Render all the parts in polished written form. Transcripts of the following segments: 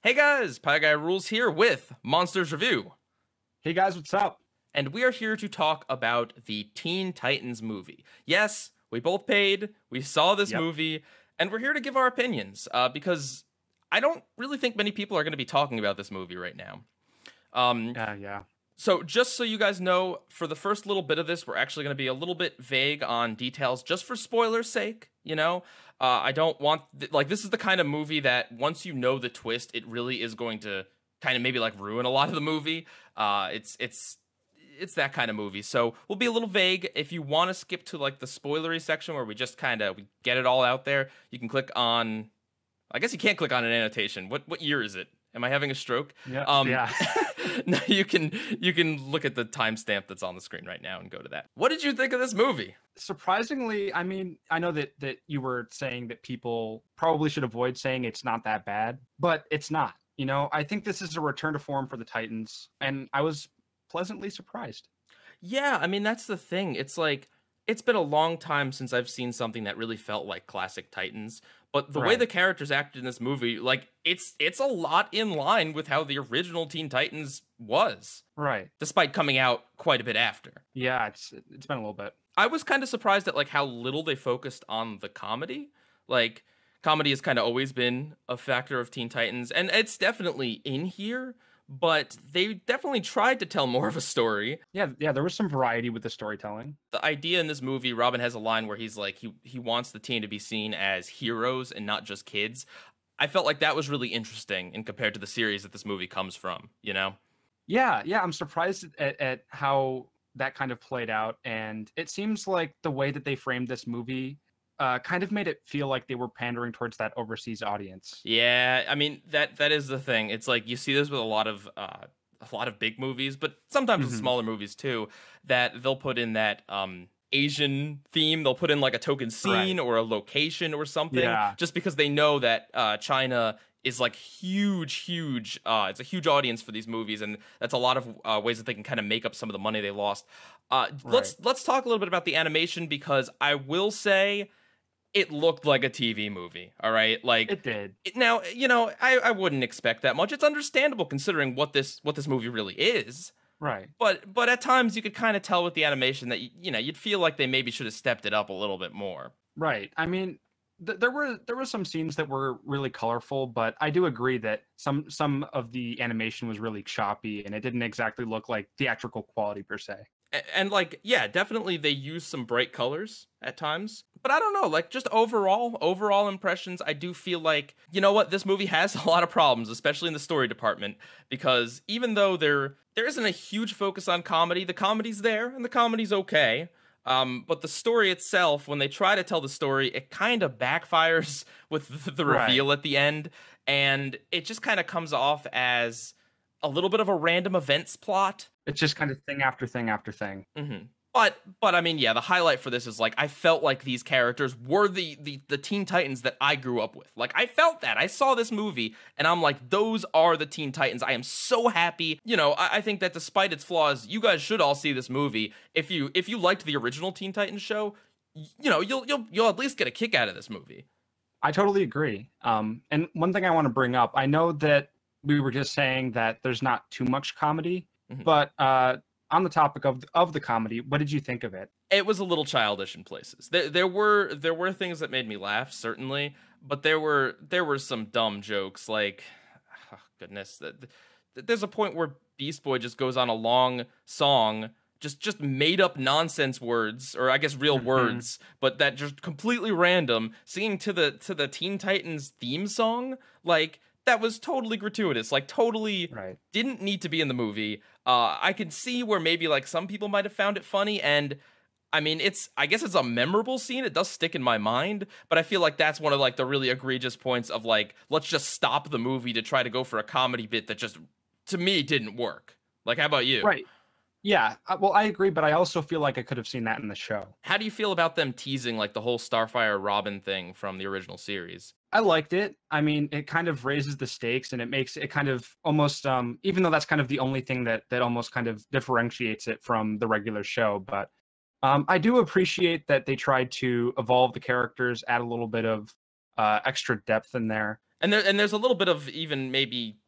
Hey guys, PIEGUYRULZ here with Monsters Review. Hey guys, what's up? And we are here to talk about the Teen Titans movie. Yes, we both paid, we saw this Yep. movie, and we're here to give our opinions, because I don't really think many people are going to be talking about this movie right now. Yeah. So just so you guys know, for the first little bit of this, we're actually going to be a little bit vague on details just for spoilers' sake, you know? I don't want, this is the kind of movie that once you know the twist, it really is going to kind of maybe like ruin a lot of the movie. It's that kind of movie. So we'll be a little vague. If you want to skip to like the spoilery section where we just we get it all out there, you can click on, I guess you can't click on an annotation. What year is it? Am I having a stroke? Yeah. No, you can look at the timestamp that's on the screen right now and go to that. What did you think of this movie? Surprisingly, I mean, I know that you were saying that people probably should avoid saying it's not that bad, but it's not. You know, I think this is a return to form for the Titans, and I was pleasantly surprised. Yeah, I mean, that's the thing. It's like, it's been a long time since I've seen something that really felt like classic Titans, but the way the characters acted in this movie, like, it's a lot in line with how the original Teen Titans was. Right. Despite coming out quite a bit after. Yeah, it's been a little bit. I was kind of surprised at like how little they focused on the comedy. Like, comedy has kind of always been a factor of Teen Titans, and it's definitely in here, but they definitely tried to tell more of a story. Yeah, there was some variety with the storytelling. The idea in this movie, Robin has a line where he's like, he wants the teen to be seen as heroes and not just kids. I felt like that was really interesting in compared to the series that this movie comes from, you know? Yeah, I'm surprised at how that kind of played out, and it seems like the way that they framed this movie kind of made it feel like they were pandering towards that overseas audience. Yeah, I mean, that is the thing. It's like you see this with a lot of big movies, but sometimes with smaller movies too, that they'll put in that Asian theme. They'll put in like a token scene or a location or something, just because they know that China is like huge. It's a huge audience for these movies, and that's a lot of ways that they can kind of make up some of the money they lost. Let's talk a little bit about the animation, because I will say it looked like a TV movie. All right, like it did. Now, you know, I wouldn't expect that much. It's understandable considering what this movie really is. Right. But at times you could kind of tell with the animation that you'd feel like they maybe should have stepped it up a little bit more. Right. I mean, there were some scenes that were really colorful, but I do agree that some of the animation was really choppy, and it didn't exactly look like theatrical quality per se. And like, yeah, definitely they use some bright colors at times. But I don't know, like, just overall impressions, I do feel like, you know what, this movie has a lot of problems, especially in the story department, because even though there isn't a huge focus on comedy, the comedy's there, and the comedy's okay. But the story itself, when they try to tell the story, it kind of backfires with the reveal at the end, and it just kind of comes off as a little bit of a random events plot. It's just kind of thing after thing after thing. But I mean, yeah, the highlight for this is like, I felt like these characters were the Teen Titans that I grew up with. Like, I felt that. I saw this movie and I'm like, those are the Teen Titans. I am so happy. You know, I think that despite its flaws, you guys should all see this movie. If you liked the original Teen Titans show, you know, you'll at least get a kick out of this movie. I totally agree. And one thing I want to bring up, I know that we were just saying that there's not too much comedy, but on the topic of the comedy, what did you think of it? It was a little childish in places. There were things that made me laugh, certainly, but there were some dumb jokes. Like, oh, goodness, there's a point where Beast Boy just goes on a long song, just made up nonsense words, or I guess real words, but that just completely random, singing to the Teen Titans theme song. Like, that was totally gratuitous, like totally didn't need to be in the movie. I could see where maybe like some people might have found it funny, and I mean, I guess it's a memorable scene. It does stick in my mind, but I feel like that's one of like the really egregious points of like, let's just stop the movie to try to go for a comedy bit that just, to me, didn't work. Like, how about you? Right. Yeah, well, I agree, but I also feel like I could have seen that in the show. How do you feel about them teasing like the whole Starfire Robin thing from the original series? I liked it. I mean, it kind of raises the stakes, and it makes it kind of almost, even though that's kind of the only thing that almost kind of differentiates it from the regular show, but I do appreciate that they tried to evolve the characters, add a little bit of extra depth in there. there's a little bit of even maybe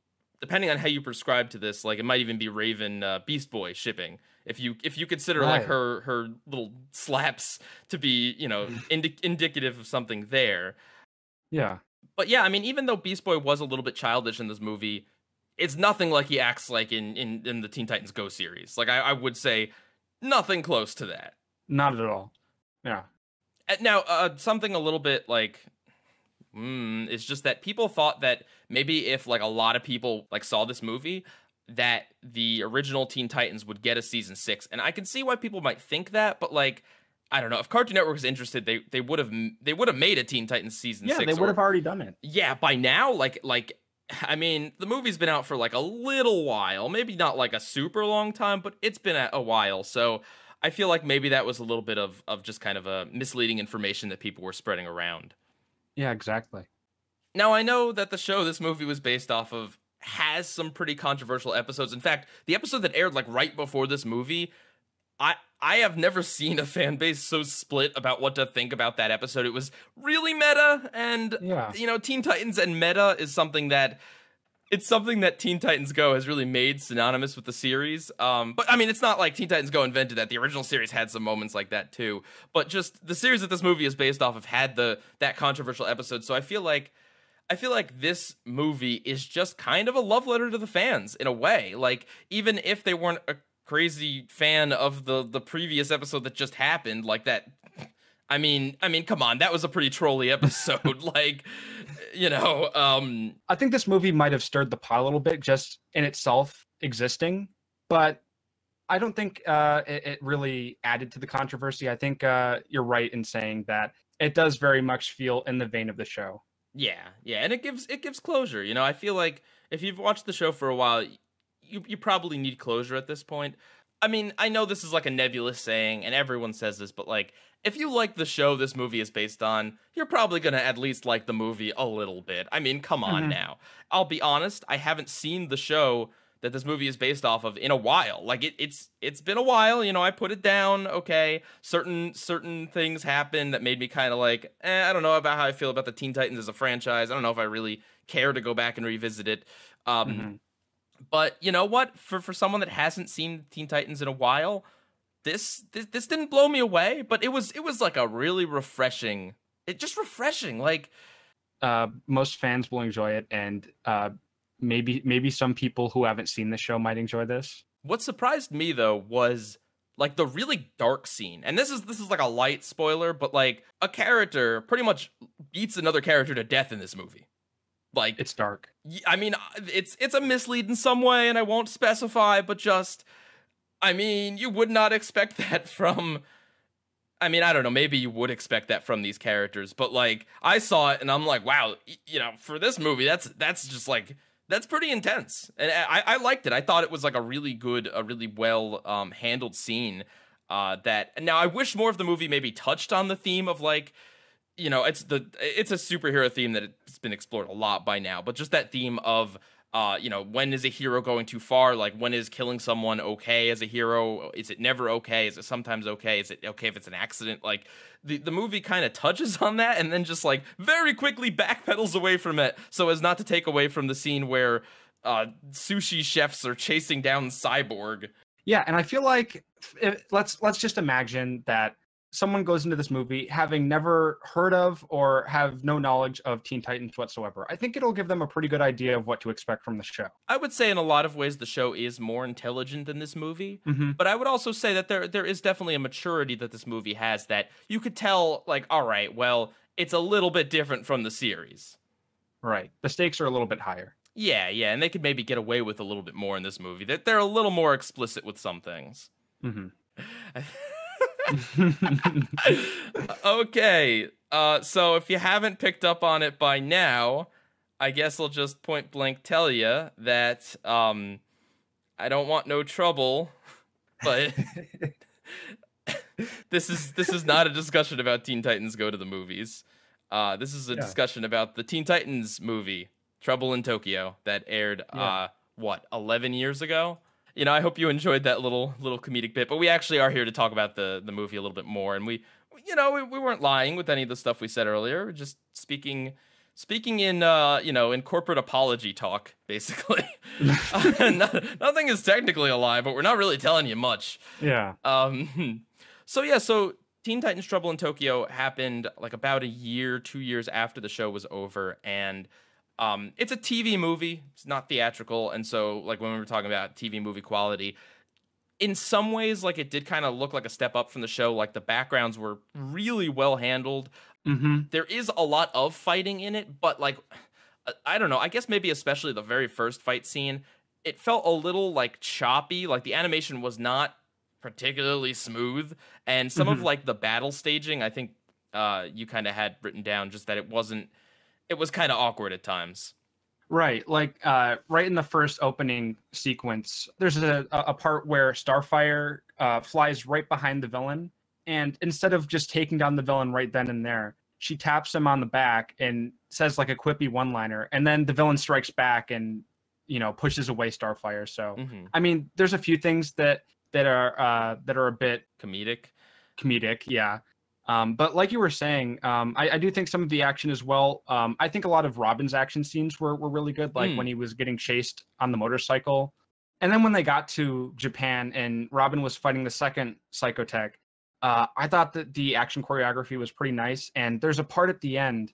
depending on how you prescribe to this, like it might even be Raven Beast Boy shipping. If you consider like Right. her little slaps to be, you know, indicative of something there. Yeah. But yeah, I mean, even though Beast Boy was a little bit childish in this movie, it's nothing like he acts like in the Teen Titans Go series. Like I would say nothing close to that. Not at all. Yeah. Now, something a little bit like it's just that people thought that maybe if like a lot of people like saw this movie, that the original Teen Titans would get a season 6, and I can see why people might think that, but like I don't know if Cartoon Network was interested, they would have made a Teen Titans season 6. Yeah, they would have already done it. Yeah, by now, like I mean, the movie's been out for like a little while, maybe not like a super long time, but it's been a while, so I feel like maybe that was a little bit of just kind of a misleading information that people were spreading around. Yeah, exactly. Now, I know that the show this movie was based off of has some pretty controversial episodes. In fact, the episode that aired like right before this movie, I have never seen a fan base so split about what to think about that episode. It was really meta, and Yeah. you know, Teen Titans and meta is something that Teen Titans Go has really made synonymous with the series. But I mean, it's not like Teen Titans Go invented that. The original series had some moments like that too. But just the series that this movie is based off of had that controversial episode. So I feel like this movie is just kind of a love letter to the fans in a way. Like even if they weren't a crazy fan of the previous episode that just happened, like that. I mean, come on, that was a pretty trolly episode. Like, you know, I think this movie might have stirred the pot a little bit just in itself existing, but I don't think it really added to the controversy. I think you're right in saying that it does very much feel in the vein of the show. yeah, and it gives closure. You know, I feel like if you've watched the show for a while, you probably need closure at this point. I mean, I know this is like a nebulous saying, and everyone says this, but like, if you like the show this movie is based on, you're probably gonna at least like the movie a little bit. I mean, come on now. I'll be honest, I haven't seen the show that this movie is based off of in a while. Like it's been a while, you know, I put it down, okay. Certain things happened that made me kind of like, I don't know about how I feel about the Teen Titans as a franchise. I don't know if I really care to go back and revisit it. But you know what? For someone that hasn't seen Teen Titans in a while, this didn't blow me away, but it was like a really refreshing. It just refreshing. Like most fans will enjoy it, and maybe some people who haven't seen the show might enjoy this. What surprised me though was like the really dark scene. And this is like a light spoiler, but like a character pretty much beats another character to death in this movie. Like It's dark. I mean, it's a mislead in some way, and I won't specify, but just, I mean, you would not expect that from, I mean, I don't know, maybe you would expect that from these characters, but like, I saw it and I'm like, wow, you know, for this movie, that's just like, that's pretty intense. And I liked it. I thought it was like a really well handled scene that, now I wish more of the movie maybe touched on the theme of like, you know, it's a superhero theme that it's been explored a lot by now, but just that theme of, you know, when is a hero going too far? Like, when is killing someone okay as a hero? Is it never okay? Is it sometimes okay? Is it okay if it's an accident? Like, the movie kind of touches on that and then just, like, very quickly backpedals away from it so as not to take away from the scene where sushi chefs are chasing down Cyborg. Yeah, and I feel like let's just imagine that someone goes into this movie having never heard of or have no knowledge of Teen Titans whatsoever. I think it'll give them a pretty good idea of what to expect from the show. I would say in a lot of ways the show is more intelligent than this movie, but I would also say that there is definitely a maturity that this movie has that you could tell, like, all right, well, it's a little bit different from the series. Right. The stakes are a little bit higher. Yeah, and they could maybe get away with a little bit more in this movie. That they're a little more explicit with some things. Okay, so if you haven't picked up on it by now, I guess I'll just point blank tell you that I don't want no trouble, but this is not a discussion about Teen Titans Go to the Movies. This is a discussion about the Teen Titans movie Trouble in Tokyo that aired 11 years ago. You know, I hope you enjoyed that little comedic bit, but we actually are here to talk about the movie a little bit more, and we weren't lying with any of the stuff we said earlier. We're just speaking Speaking in, in corporate apology talk, basically, nothing is technically a lie, but we're not really telling you much. Yeah. So Teen Titans Trouble in Tokyo happened like about a year, 2 years after the show was over, and it's a TV movie. It's not theatrical, and so like when we were talking about TV movie quality, in some ways, like it did kind of look like a step up from the show. Like the backgrounds were really well handled. There is a lot of fighting in it, but like I don't know. I guess maybe especially the very first fight scene, it felt a little like choppy. Like the animation was not particularly smooth, and some of like the battle staging, I think you kind of had written down just that it wasn't. It was kind of awkward at times. Right, like right in the first opening sequence, there's a part where Starfire flies right behind the villain, and instead of just taking down the villain right then and there, she taps him on the back and says like a quippy one-liner, and then the villain strikes back and pushes away Starfire. So I mean, there's a few things that are a bit comedic, yeah. But like you were saying, I do think some of the action as well. I think a lot of Robin's action scenes were really good, like when he was getting chased on the motorcycle. And then when they got to Japan and Robin was fighting the second Psychotech, I thought that the action choreography was pretty nice. And there's a part at the end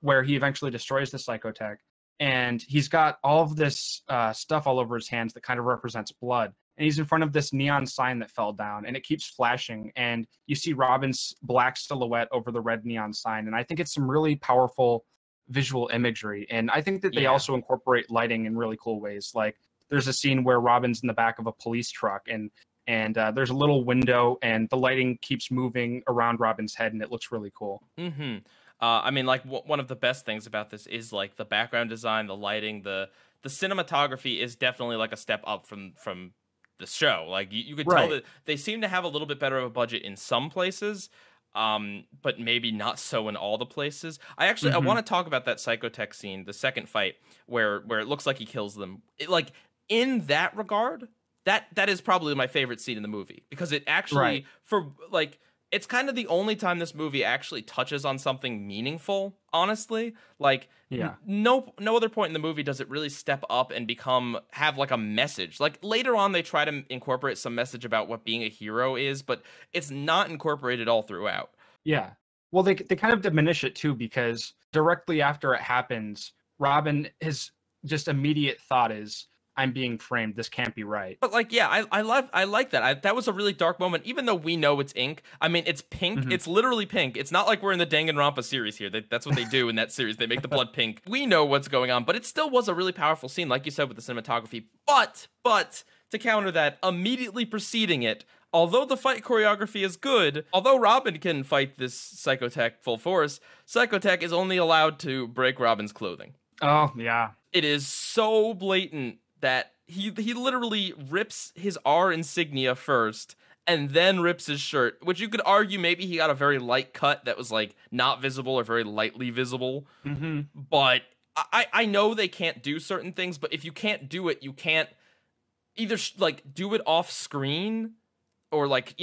where he eventually destroys the Psychotech. And he's got all of this stuff all over his hands that kind of represents blood. And he's in front of this neon sign that fell down, and it keeps flashing, and you see Robin's black silhouette over the red neon sign. And I think it's some really powerful visual imagery. And I think that they also incorporate lighting in really cool ways. Like there's a scene where Robin's in the back of a police truck, and there's a little window, and the lighting keeps moving around Robin's head, and it looks really cool. I mean, like one of the best things about this is like the background design, the lighting, the cinematography is definitely like a step up from the show. Like you could tell that they seem to have a little bit better of a budget in some places, but maybe not so in all the places. I want to talk about that Psychotech scene, the second fight, where it looks like he kills them. Like in that regard, that is probably my favorite scene in the movie, because it actually it's kind of the only time this movie actually touches on something meaningful, honestly. Like, no other point in the movie does it really step up and have like a message. Like later on, they try to incorporate some message about what being a hero is, but it's not incorporated all throughout. Yeah. Well, they kind of diminish it too, because directly after it happens, Robin, his just immediate thought is, I'm being framed. This can't be right. But like, yeah, I like that. That was a really dark moment, even though we know it's ink. I mean, it's pink. It's literally pink. It's not like we're in the Danganronpa series here. That's what they do in that series. They make the blood pink. We know what's going on, but it still was a really powerful scene, like you said, with the cinematography. But to counter that, immediately preceding it, although the fight choreography is good, although Robin can fight this Psychotech full force, Psychotech is only allowed to break Robin's clothing. Oh, yeah. It is so blatant that he literally rips his R insignia first and then rips his shirt, which you could argue maybe he got a very light cut that was like not visible or very lightly visible. But I know they can't do certain things, but if you can't do it, you can't either like do it off screen, or like,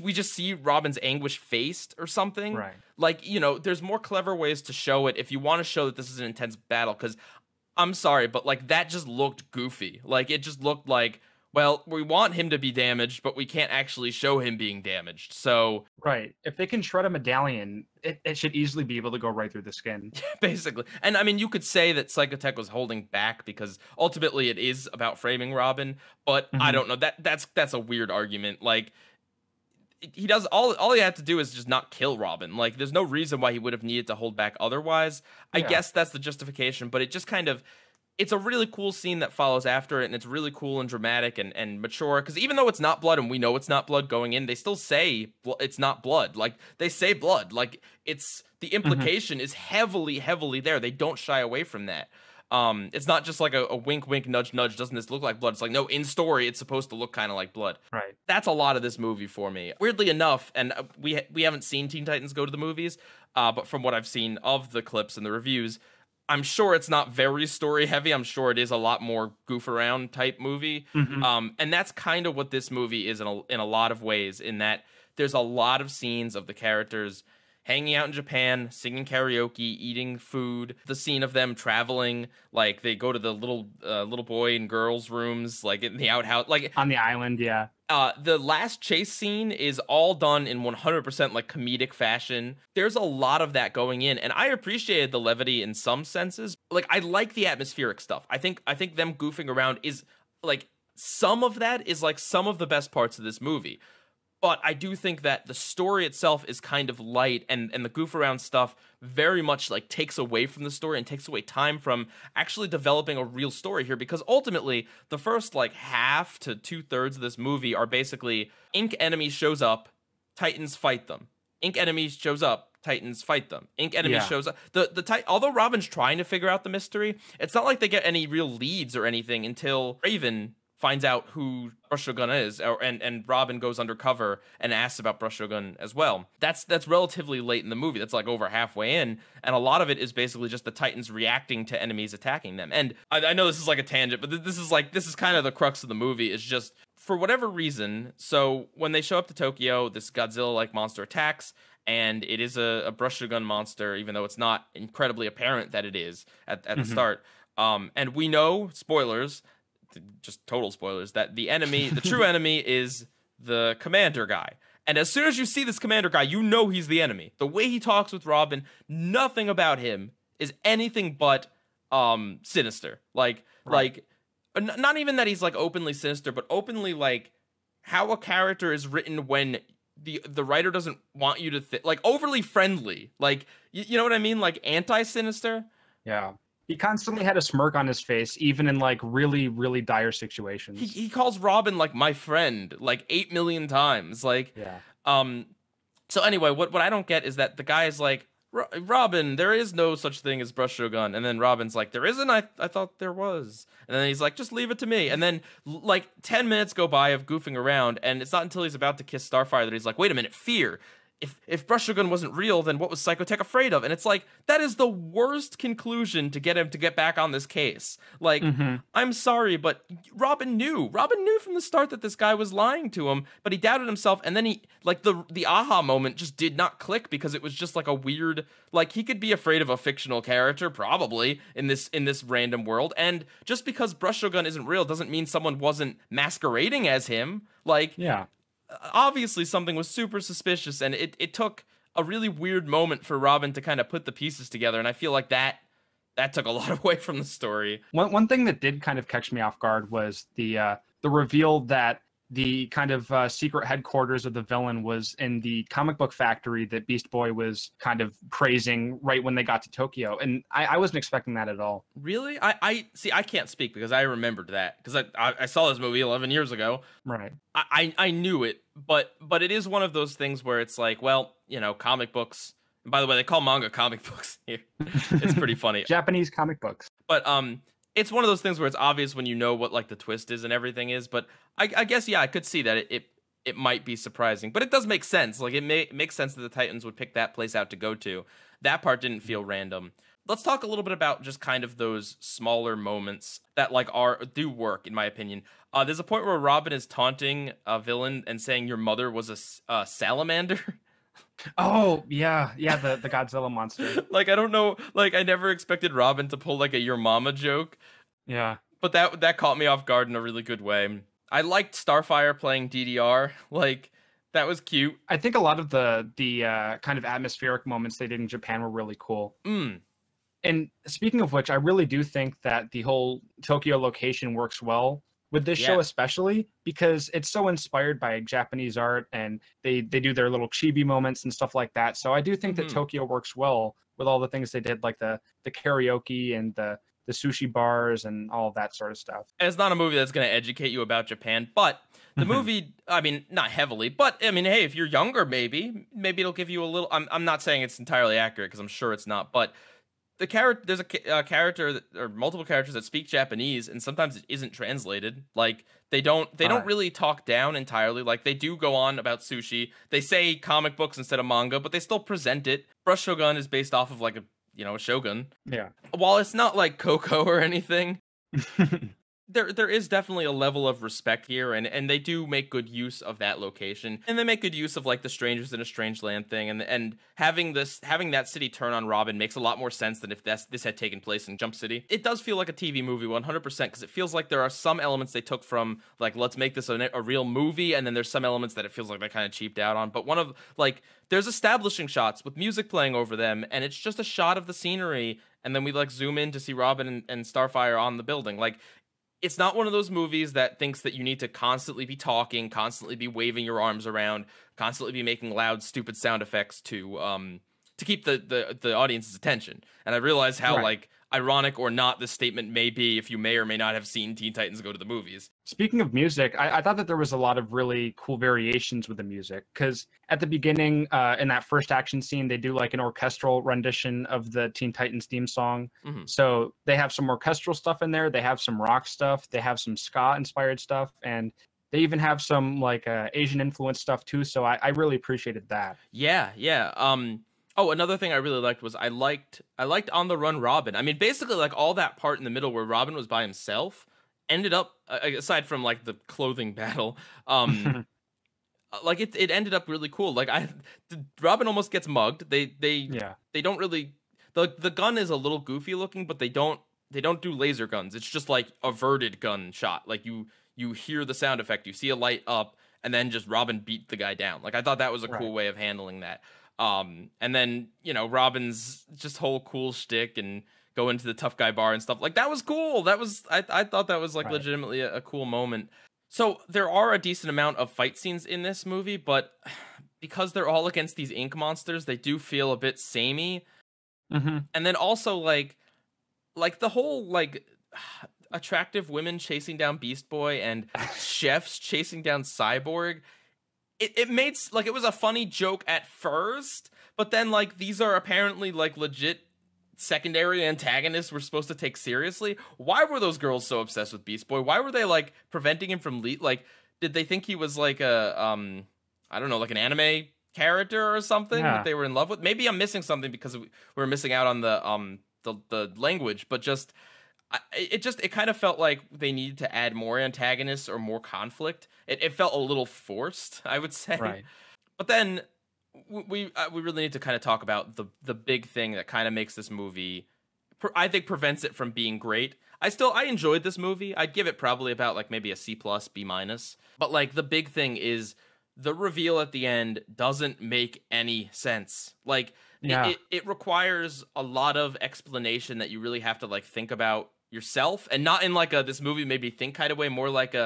we just see Robin's anguish faced or something. Right. Like, there's more clever ways to show it if you want to show that this is an intense battle, because I'm sorry, but like that just looked goofy. Like it just looked like, well, we want him to be damaged, but we can't actually show him being damaged. So right, if they can shred a medallion, it should easily be able to go right through the skin. Basically. And I mean, you could say that Psychotech was holding back because ultimately it is about framing Robin, but I don't know. That's a weird argument. Like he does all he had to do is just not kill Robin. Like there's no reason why he would have needed to hold back otherwise. I guess that's the justification, but it just kind of, it's a really cool scene that follows after it, and it's really cool and dramatic and mature, because even though it's not blood, and we know it's not blood going in, they still say it's not blood. Like they say blood, like it's the implication is heavily there. They don't shy away from that. It's not just like a wink, wink, nudge, nudge. Doesn't this look like blood? It's like, no, in story, it's supposed to look kind of like blood. Right. That's a lot of this movie for me. Weirdly enough, and we haven't seen Teen Titans go to the movies, but from what I've seen of the clips and the reviews, I'm sure it's not very story heavy. I'm sure it is a lot more goof around type movie. And that's kind of what this movie is in a lot of ways, in that there's a lot of scenes of the characters hanging out in Japan, singing karaoke, eating food, the scene of them traveling, like they go to the little boy and girls rooms, like in the outhouse, like On the island, yeah. the last chase scene is all done in 100% like comedic fashion. There's a lot of that going in, and I appreciated the levity in some senses. Like I like the atmospheric stuff. I think them goofing around is like some of that is like some of the best parts of this movie. But I do think that the story itself is kind of light, and the goof around stuff very much like takes away from the story and takes away time from actually developing a real story here, because ultimately the first like half to 2/3 of this movie are basically Ink enemy shows up, Titans fight them. Ink enemy shows up, Titans fight them. Ink enemy shows up. Although Robin's trying to figure out the mystery, it's not like they get any real leads or anything until Raven finds out who Brush Shogun is, and Robin goes undercover and asks about Brush Shogun as well. That's relatively late in the movie. That's like over halfway in, and a lot of it is basically just the Titans reacting to enemies attacking them. And I know this is like a tangent, but this is kind of the crux of the movie. Is just for whatever reason. So when they show up to Tokyo, this Godzilla-like monster attacks, and it is a Brush Shogun monster, even though it's not incredibly apparent that it is at the start. And we know, spoilers, just total spoilers, that the enemy, the true enemy, is the commander guy. And as soon as you see this commander guy, you know he's the enemy. The way he talks with Robin, nothing about him is anything but sinister. Like not even that he's like openly sinister, but openly like how a character is written when the writer doesn't want you to think, like overly friendly. Like you know what I mean? Like anti-sinister. Yeah. He constantly had a smirk on his face, even in like really, really dire situations. He calls Robin like my friend like 8 million times. Like, So anyway, what I don't get is that the guy is like, Robin, there is no such thing as Brush Shogun, and then Robin's like, there isn't. I thought there was, and then he's like, just leave it to me. And then like 10 minutes go by of goofing around, and it's not until he's about to kiss Starfire that he's like, wait a minute, fear. If Brush Shogun wasn't real, then what was Psychotech afraid of? And it's like, that is the worst conclusion to get him to get back on this case. Like, I'm sorry, but Robin knew. Robin knew from the start that this guy was lying to him, but he doubted himself. And then he, like, the aha moment just did not click, because it was just like a weird, like, he could be afraid of a fictional character, probably, in this random world. And just because Brush Shogun isn't real doesn't mean someone wasn't masquerading as him. Like, yeah. Obviously something was super suspicious, and it took a really weird moment for Robin to kind of put the pieces together, and I feel like that took a lot away from the story. One thing that did kind of catch me off guard was the reveal that the kind of secret headquarters of the villain was in the comic book factory that Beast Boy was kind of praising right when they got to Tokyo. And I wasn't expecting that at all. Really? I see, I can't speak because I remembered that, because I saw this movie 11 years ago. Right. I knew it, but it is one of those things where it's like, well, you know, comic books. And by the way, they call manga comic books here. It's pretty funny. Japanese comic books. But it's one of those things where it's obvious when you know what like the twist is and everything is. But I guess, yeah, I could see that it might be surprising, but it does make sense. Like it makes sense that the Titans would pick that place out to go to. That part didn't feel random. Let's talk a little bit about just kind of those smaller moments that like do work, in my opinion. There's a point where Robin is taunting a villain and saying your mother was a salamander. Oh, yeah, the Godzilla monster. Like, I don't know, like, I never expected Robin to pull, like, a your mama joke. Yeah. But that caught me off guard in a really good way. I liked Starfire playing DDR. Like, that was cute. I think a lot of the kind of atmospheric moments they did in Japan were really cool. And speaking of which, I really do think that the whole Tokyo location works well with this show, especially because it's so inspired by Japanese art, and they do their little chibi moments and stuff like that. So I do think that Tokyo works well with all the things they did, like the karaoke and the sushi bars and all of that sort of stuff. And it's not a movie that's going to educate you about Japan, but the movie, I mean, not heavily, but I mean, hey, if you're younger, maybe it'll give you a little. I'm not saying it's entirely accurate, because I'm sure it's not, but there's a character or multiple characters that speak Japanese, and sometimes it isn't translated. Like they don't really talk down entirely. Like they do go on about sushi. They say comic books instead of manga, but they still present it. Brush Shogun is based off of like a shogun. Yeah. While it's not like Coco or anything, there is definitely a level of respect here, and they do make good use of that location, and they make good use of like the strangers in a strange land thing, and having that city turn on Robin makes a lot more sense than if this had taken place in Jump City. It does feel like a TV movie 100% because it feels like there are some elements they took from like, let's make this a real movie, and then there's some elements that it feels like they kind of cheaped out on. But one of like, there's establishing shots with music playing over them, and it's just a shot of the scenery, and then we like zoom in to see Robin and Starfire on the building. Like, it's not one of those movies that thinks that you need to constantly be talking, constantly be waving your arms around, constantly be making loud, stupid sound effects to keep the audience's attention. And I realize how like ironic or not this statement may be if you may or may not have seen Teen Titans Go to the movies. Speaking of music, I thought that there was a lot of really cool variations with the music, because at the beginning, in that first action scene, they do like an orchestral rendition of the Teen Titans theme song. So they have some orchestral stuff in there, they have some rock stuff, they have some ska inspired stuff, and they even have some like Asian influence stuff too. So I really appreciated that. Yeah. Oh, another thing I really liked was I liked On the Run Robin. I mean, basically like all that part in the middle where Robin was by himself ended up, aside from like the clothing battle, like it ended up really cool. Like Robin almost gets mugged. They don't really, the gun is a little goofy looking, but they don't do laser guns. It's just like averted gun shot. Like you hear the sound effect, you see a light up, and then just Robin beat the guy down. Like I thought that was a cool way of handling that. And then, you know, Robin's just whole cool shtick and go into the tough guy bar and stuff. Like that was cool. That was, I thought that was like legitimately a cool moment. So there are a decent amount of fight scenes in this movie, but because they're all against these ink monsters, they do feel a bit samey. And then also like the whole like attractive women chasing down Beast Boy and chefs chasing down Cyborg. It made like it was a funny joke at first, but then like these are apparently like legit secondary antagonists we're supposed to take seriously. Why were those girls so obsessed with Beast Boy? Why were they like preventing him from like, did they think he was like a I don't know, like an anime character or something that they were in love with? Maybe I'm missing something because we're missing out on the language, but just it kind of felt like they needed to add more antagonists or more conflict. It felt a little forced, I would say. Right. But then we really need to kind of talk about the big thing that kind of makes this movie, I think, prevents it from being great. I enjoyed this movie. I'd give it probably about like maybe a C+, B-. But like the big thing is the reveal at the end doesn't make any sense. Like it requires a lot of explanation that you really have to like think about yourself, and not in like this movie made me think kind of way, more like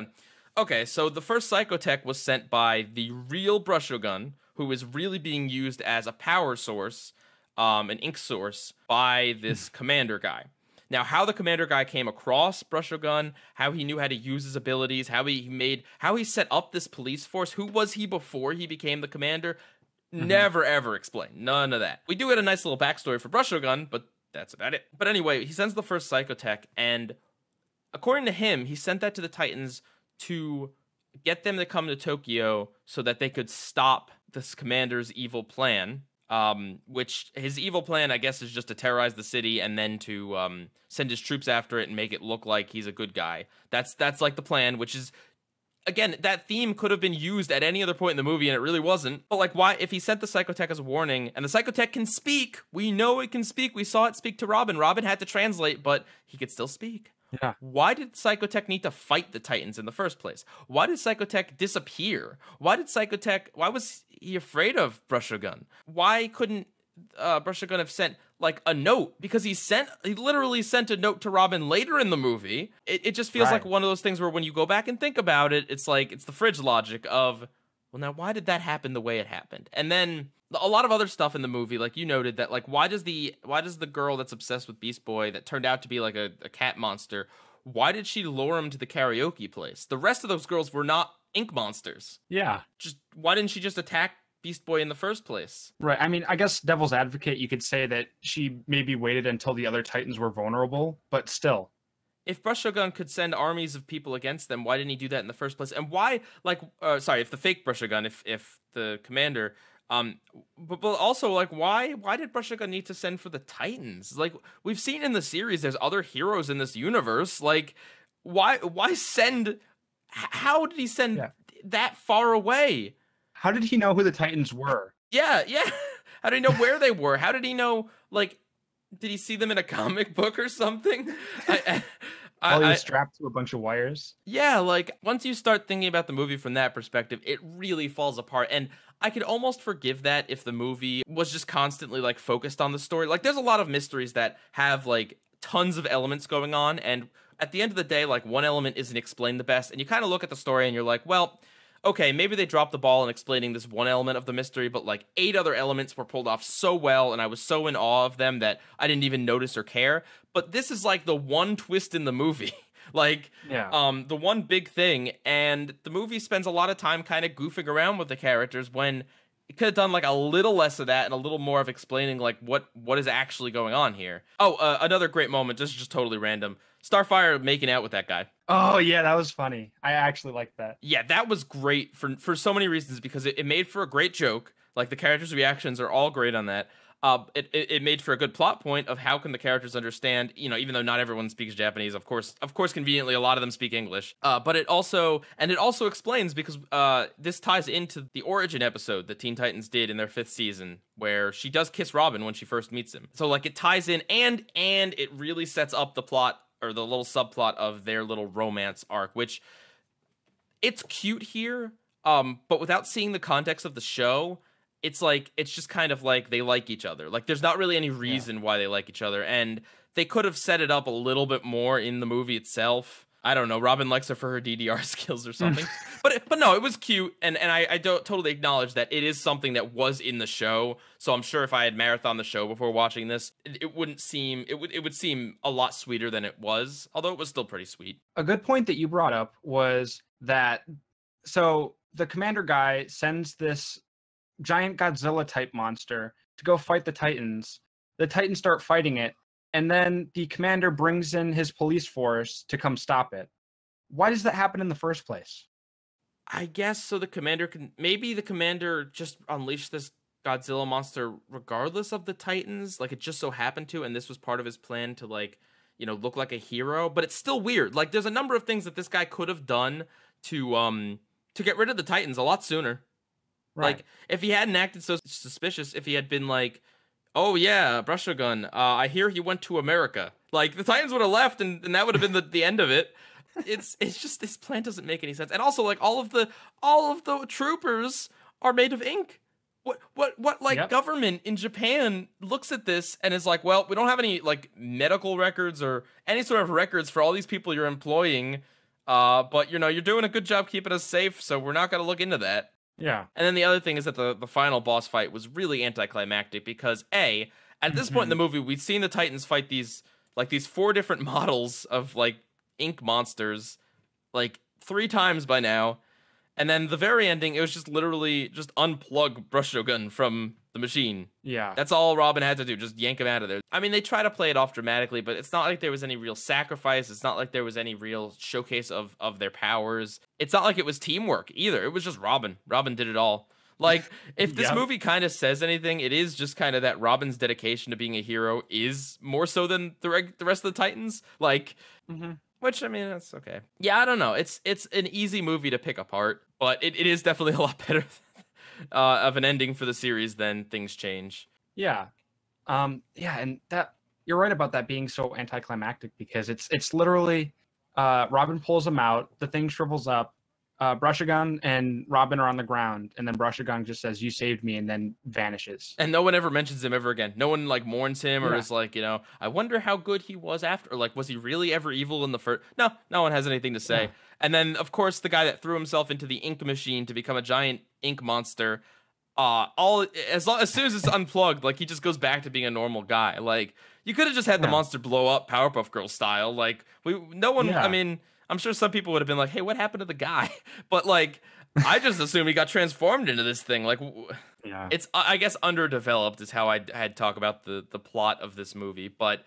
okay, so the first Psychotech was sent by the real Brushogun, who is really being used as a power source, an ink source, by this commander guy. Now, how the commander guy came across Brushogun, how he knew how to use his abilities, how he set up this police force, who was he before he became the commander, never ever explained. None of that. We do get a nice little backstory for Brushogun, but that's about it. But anyway, he sends the first Psychotech, and according to him, he sent that to the Titans to get them to come to Tokyo so that they could stop this commander's evil plan, which his evil plan, I guess, is just to terrorize the city and then to send his troops after it and make it look like he's a good guy. That's like the plan, which is, again, that theme could have been used at any other point in the movie, and it really wasn't. But like, why, if he sent the Psychotech as a warning, and the Psychotech can speak, we know it can speak, we saw it speak to Robin. Robin had to translate, but he could still speak. Yeah. Why did Psychotech need to fight the Titans in the first place? Why did Psychotech disappear? Why was he afraid of Brushogun? Why couldn't Brushogun have sent like a note? Because he literally sent a note to Robin later in the movie. It just feels like one of those things where when you go back and think about it, it's like, it's the fridge logic of, well, now why did that happen the way it happened? And then a lot of other stuff in the movie, like you noted, that like, why does the girl that's obsessed with Beast Boy that turned out to be like a cat monster, why did she lure him to the karaoke place? The rest of those girls were not ink monsters. Yeah. Just why didn't she just attack Beast Boy in the first place? Right. I mean, I guess devil's advocate, you could say that she maybe waited until the other Titans were vulnerable, but still. If Brushogun could send armies of people against them, why didn't he do that in the first place? And why, like, if the fake Brushogun, if the commander, but also, like, why did Brushogun need to send for the Titans? Like, we've seen in the series, there's other heroes in this universe. Like, Why send? How did he send that far away? How did he know who the Titans were? Yeah. How did he know where they were? How did he know? Like, did he see them in a comic book or something? He was strapped to a bunch of wires. Yeah, like once you start thinking about the movie from that perspective, it really falls apart. And I could almost forgive that if the movie was just constantly like focused on the story. Like there's a lot of mysteries that have like tons of elements going on, and at the end of the day, like one element isn't explained the best, and you kind of look at the story and you're like, well, okay, maybe they dropped the ball in explaining this one element of the mystery, but like 8 other elements were pulled off so well, and I was so in awe of them that I didn't even notice or care. But this is like the one twist in the movie. Like, the one big thing, and the movie spends a lot of time kind of goofing around with the characters when it could have done like a little less of that and a little more of explaining like what is actually going on here. Oh, another great moment, just totally random. Starfire making out with that guy. Oh yeah, that was funny. I actually liked that. Yeah, that was great for so many reasons, because it made for a great joke. Like the characters' reactions are all great on that. It made for a good plot point of how can the characters understand, you know, even though not everyone speaks Japanese, of course, conveniently, a lot of them speak English. But it also explains, because this ties into the origin episode that Teen Titans did in their 5th season, where she does kiss Robin when she first meets him. So like it ties in, and it really sets up the plot, or the little subplot of their little romance arc, which it's cute here, but without seeing the context of the show, it's just kind of like they like each other. Like there's not really any reason why they like each other, and they could have set it up a little bit more in the movie itself. I don't know. Robin likes her for her DDR skills or something. but no, it was cute, and I don't totally acknowledge that it is something that was in the show. So I'm sure if I had marathoned the show before watching this, it would seem a lot sweeter than it was, although it was still pretty sweet. A good point that you brought up was that so the commander guy sends this giant Godzilla type monster to go fight the Titans. The Titans start fighting it, and then the commander brings in his police force to come stop it. Why does that happen in the first place? I guess so the commander just unleashed this Godzilla monster regardless of the Titans. Like it just so happened to, and this was part of his plan to, like, you know, look like a hero. But it's still weird. Like there's a number of things that this guy could have done to get rid of the Titans a lot sooner. Right. Like if he hadn't acted so suspicious, if he had been like, oh yeah, Brushogun, I hear he went to America. Like the Titans would have left, and that would have been the end of it. It's just, this plan doesn't make any sense. And also, like, all of the troopers are made of ink. What government in Japan looks at this and is like, well, we don't have any like medical records or any sort of records for all these people you're employing, but you know, you're doing a good job keeping us safe, so we're not going to look into that. Yeah. And then the other thing is that the final boss fight was really anticlimactic, because at this point in the movie, we'd seen the Titans fight these 4 different models of like ink monsters like 3 times by now. And then the very ending, it was just literally just unplug Brushogun from the machine. Yeah. That's all Robin had to do, just yank him out of there. I mean, they try to play it off dramatically, but it's not like there was any real sacrifice. It's not like there was any real showcase of their powers. It's not like it was teamwork either. It was just Robin. Robin did it all. Like, if this movie kind of says anything, it is just kind of that Robin's dedication to being a hero is more so than the rest of the Titans. Like, which, I mean, that's okay. Yeah, I don't know. It's an easy movie to pick apart, but it is definitely a lot better of an ending for the series than Things Change. Yeah. And that, you're right about that being so anticlimactic, because it's literally Robin pulls him out, the thing shrivels up, Brushogun and Robin are on the ground, and then Brushogun just says, "You saved me," and then vanishes. And no one ever mentions him ever again. No one like mourns him or is like, you know, I wonder how good he was after. Or, like, was he really ever evil in the first? No one has anything to say. Yeah. And then, of course, the guy that threw himself into the ink machine to become a giant ink monster, as soon as it's unplugged, like, he just goes back to being a normal guy. Like, you could have just had the monster blow up Powerpuff Girls style. Like, I mean, I'm sure some people would have been like, hey, what happened to the guy? But, like, I just assumed he got transformed into this thing. Like, it's, I guess, underdeveloped is how I'd talk about the plot of this movie. But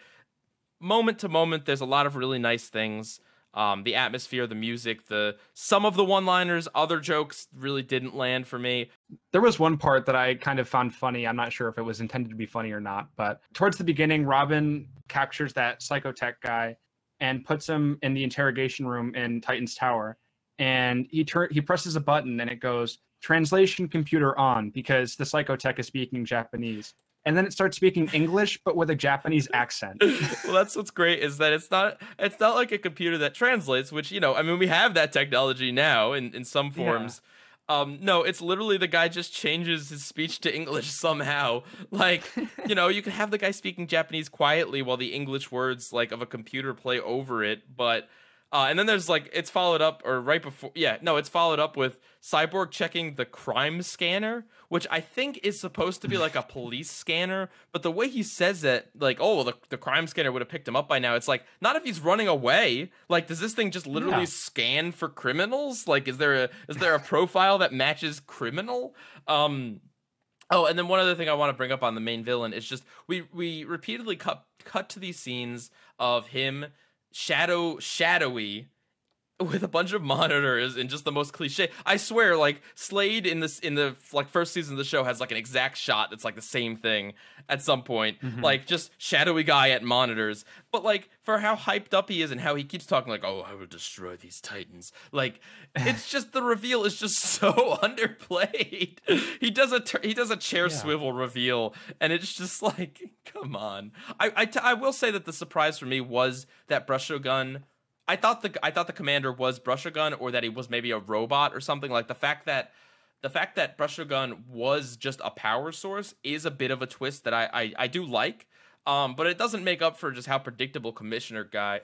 moment to moment, there's a lot of really nice things. The atmosphere, the music, some of the one-liners, other jokes really didn't land for me. There was one part that I kind of found funny. I'm not sure if it was intended to be funny or not, but towards the beginning, Robin captures that psychotech guy, and puts him in the interrogation room in Titan's Tower. And he presses a button and it goes, translation computer on, because the psychotech is speaking Japanese. And then it starts speaking English, but with a Japanese accent. Well, that's what's great, is that it's not like a computer that translates, which, you know, I mean, we have that technology now in some forms. No, it's literally the guy just changes his speech to English somehow. Like, you know, you can have the guy speaking Japanese quietly while the English words like of a computer play over it, but and then there's like, it's followed up, or right before, it's followed up with Cyborg checking the crime scanner, which I think is supposed to be like a police scanner, but the way he says it, like, oh, well, the crime scanner would have picked him up by now. It's like, not if he's running away. Like, does this thing just literally scan for criminals? Like, is there a profile that matches criminal? Oh, and then one other thing I want to bring up on the main villain is just, we repeatedly cut to these scenes of him shadowy with a bunch of monitors and just the most cliche. I swear, like, Slade in the like first season of the show has like an exact shot that's like the same thing at some point. Like, just shadowy guy at monitors. But like, for how hyped up he is and how he keeps talking like, oh, I will destroy these Titans. Like, it's just, the reveal is just so underplayed. He does a chair swivel reveal, and it's just like, come on. I will say that the surprise for me was that Brushogun. I thought the commander was Brushogun, or that he was maybe a robot or something. Like, the fact that Brushogun was just a power source is a bit of a twist that I do like. But it doesn't make up for just how predictable Commander guy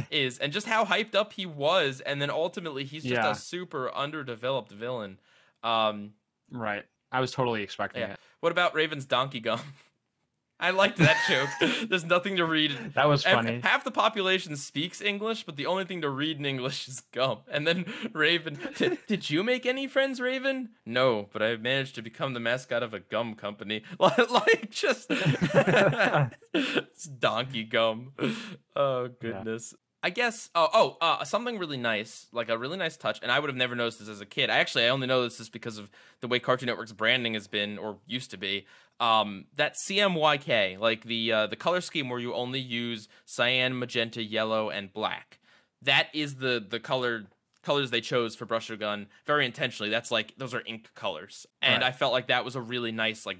is, and just how hyped up he was, and then ultimately he's just a super underdeveloped villain. Right. I was totally expecting it. What about Raven's donkey gum? I liked that joke. There's nothing to read. That was funny. Half the population speaks English, but the only thing to read in English is gum. And then Raven, did you make any friends, Raven? No, but I've managed to become the mascot of a gum company. Like just it's donkey gum. Oh, goodness. Yeah. I guess, something really nice, like a really nice touch, and I would have never noticed this as a kid. I only know this is because of the way Cartoon Network's branding has been, or used to be. That CMYK, like the color scheme where you only use cyan, magenta, yellow, and black. That is the colors they chose for Brushogun very intentionally. That's like, those are ink colors, and I felt like that was a really nice, like,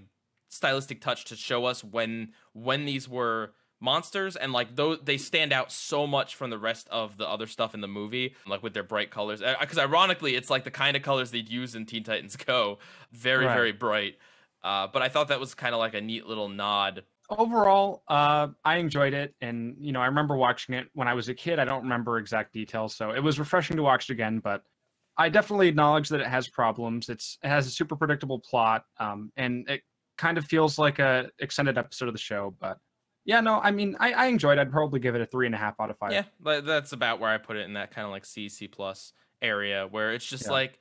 stylistic touch to show us when these were monsters, and like they stand out so much from the rest of the other stuff in the movie, like with their bright colors, because ironically it's like the kind of colors they'd use in Teen Titans Go, very bright. But I thought that was kind of like a neat little nod. Overall, I enjoyed it, and you know, I remember watching it when I was a kid. I don't remember exact details, so it was refreshing to watch it again, but I definitely acknowledge that it has problems. It has a super predictable plot, and it kind of feels like a extended episode of the show, but yeah, no, I mean, I enjoyed it. I'd probably give it a 3.5 out of 5. Yeah, that's about where I put it, in that kind of like C+ area, where it's just like,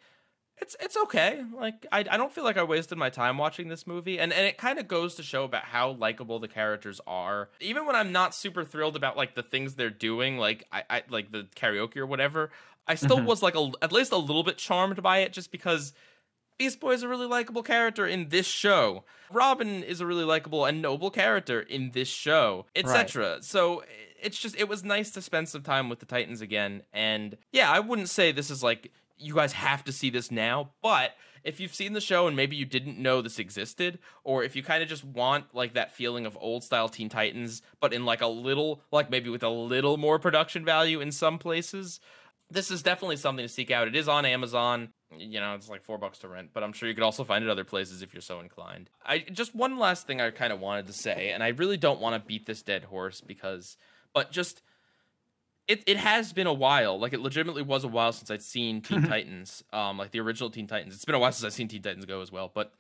it's okay. Like, I don't feel like I wasted my time watching this movie, and it kind of goes to show about how likable the characters are. Even when I'm not super thrilled about like the things they're doing, like I like the karaoke or whatever, I still was like at least a little bit charmed by it, just because Beast Boy is a really likable character in this show. Robin is a really likable and noble character in this show, etc. Right. So it was nice to spend some time with the Titans again. And yeah, I wouldn't say this is like, you guys have to see this now, but if you've seen the show and maybe you didn't know this existed, or if you kind of just want like that feeling of old style Teen Titans, but in like a little, like maybe with a little more production value in some places, this is definitely something to seek out. It is on Amazon. You know, it's like $4 to rent, but I'm sure you could also find it other places if you're so inclined. Just one last thing I kind of wanted to say, and I really don't want to beat this dead horse but just, it has been a while. Like, it legitimately was a while since I'd seen Teen Titans, like the original Teen Titans. It's been a while since I've seen Teen Titans Go as well, but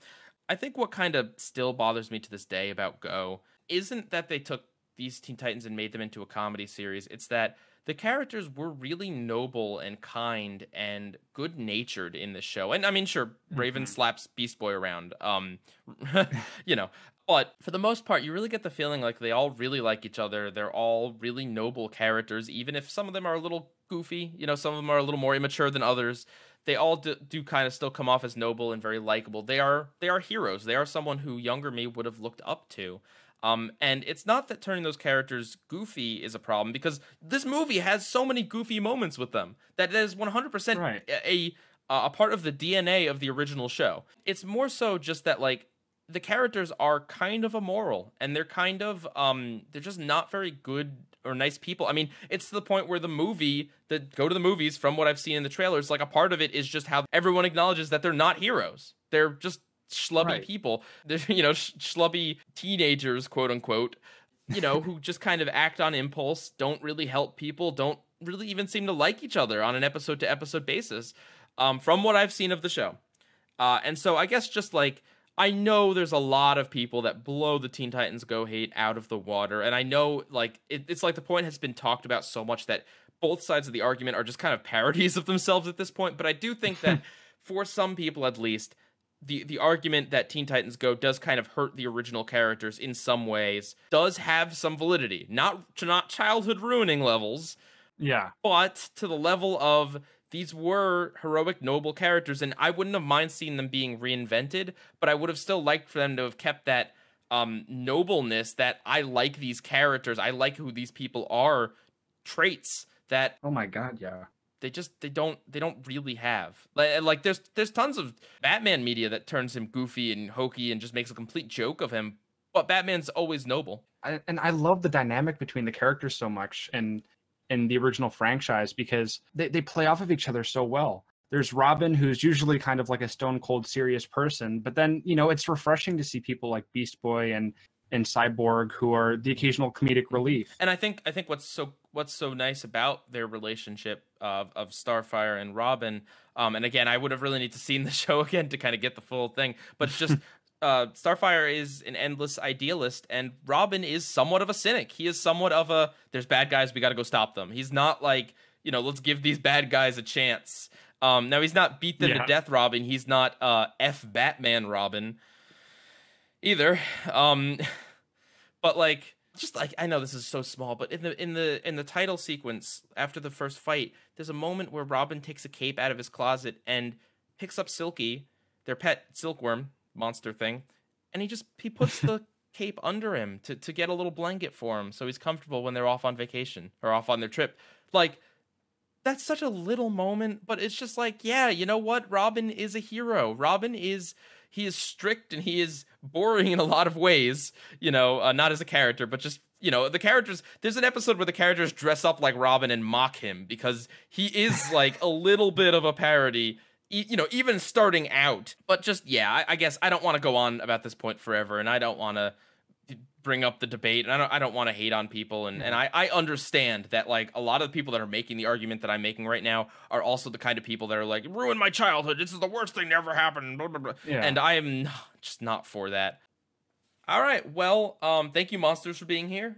I think what kind of still bothers me to this day about Go isn't that they took these Teen Titans and made them into a comedy series. It's that the characters were really noble and kind and good-natured in this show. And I mean, sure, Raven slaps Beast Boy around, you know, but for the most part, you really get the feeling like they all really like each other. They're all really noble characters, even if some of them are a little goofy, you know, some of them are a little more immature than others. They all do kind of still come off as noble and very likable. They are heroes. They are someone who younger me would have looked up to. And it's not that turning those characters goofy is a problem, because this movie has so many goofy moments with them that is 100% Right. a part of the DNA of the original show. It's more so just that, like, the characters are kind of immoral, and they're kind of they're just not very good or nice people. I mean, it's to the point where go to the movies, from what I've seen in the trailers, like, a part of it is just how everyone acknowledges that they're not heroes. They're just schlubby people. They're, schlubby teenagers, quote unquote, who just kind of act on impulse, don't really help people, don't really even seem to like each other on an episode to episode basis, from what I've seen of the show. And so I guess just, like, I know there's a lot of people that blow the Teen Titans Go hate out of the water. And I know, like, it's like the point has been talked about so much that both sides of the argument are just kind of parodies of themselves at this point. But I do think that for some people, at least, the argument that Teen Titans Go does kind of hurt the original characters in some ways does have some validity. Not childhood ruining levels. Yeah. But to the level of, these were heroic, noble characters, and I wouldn't have mind seeing them being reinvented, but I would have still liked for them to have kept that nobleness, that I like these characters, I like who these people are, traits that, oh my god, yeah, they don't really have. Like there's tons of Batman media that turns him goofy and hokey and just makes a complete joke of him, but Batman's always noble. And I love the dynamic between the characters so much, and in the original franchise, because they play off of each other so well. There's Robin, who's usually kind of like a stone cold serious person, but then, it's refreshing to see people like Beast Boy and Cyborg, who are the occasional comedic relief. And I think what's so nice about their relationship of Starfire and Robin, and again, I would have really need to seen the show again to kind of get the full thing, but it's just Starfire is an endless idealist, and Robin is somewhat of a cynic. He is somewhat of a, there's bad guys, we got to go stop them. He's not like, let's give these bad guys a chance. Now, he's not beat them to death Robin. He's not F Batman Robin either. But, like, just like, I know this is so small, but in the title sequence after the first fight, there's a moment where Robin takes a cape out of his closet and picks up Silky, their pet silkworm monster thing, and he puts the cape under him to get a little blanket for him so he's comfortable when they're off on vacation or off on their trip. Like, that's such a little moment, but it's just like, yeah, you know what? Robin is a hero. He is strict and he is boring in a lot of ways, not as a character, but just, the characters. There's an episode where the characters dress up like Robin and mock him because he is like a little bit of a parody, even starting out. But just, yeah, I guess I don't want to go on about this point forever, and I don't want to bring up the debate, and I don't want to hate on people, and I understand that, like, a lot of the people that are making the argument that I'm making right now are also the kind of people that are like, ruin my childhood, this is the worst thing that ever happened, blah, blah, blah. Yeah. And I am just not for that. All right, well, thank you, Monsters, for being here.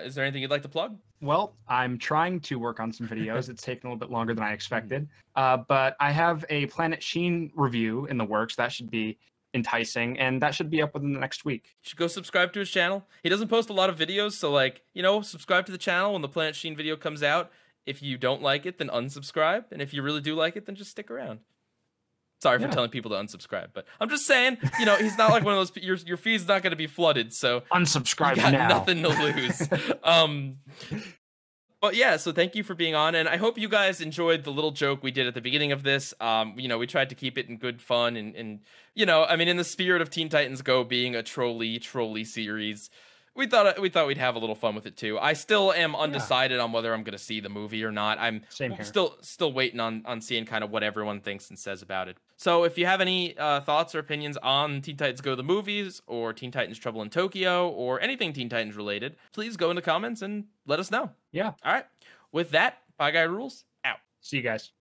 Is there anything you'd like to plug? Well, I'm trying to work on some videos. It's taken a little bit longer than I expected, but I have a Planet Sheen review in the works. That should be enticing, and that should be up within the next week. You should go subscribe to his channel. He doesn't post a lot of videos, so, like, subscribe to the channel when the Planet Sheen video comes out. If you don't like it, then unsubscribe, and if you really do like it, then just stick around. Sorry for telling people to unsubscribe, but I'm just saying, he's not like one of those, your feed's not going to be flooded, so unsubscribe you got now. Nothing to lose. But yeah, so thank you for being on, and I hope you guys enjoyed the little joke we did at the beginning of this. We tried to keep it in good fun, and in the spirit of Teen Titans Go being a trolley series, we thought we'd have a little fun with it too. I still am undecided on whether I'm going to see the movie or not. I'm still waiting on seeing kind of what everyone thinks and says about it. So if you have any thoughts or opinions on Teen Titans Go the movies, or Teen Titans Trouble in Tokyo, or anything Teen Titans related, please go in the comments and let us know. Yeah. All right. With that, Bye Guy Rules out. See you guys.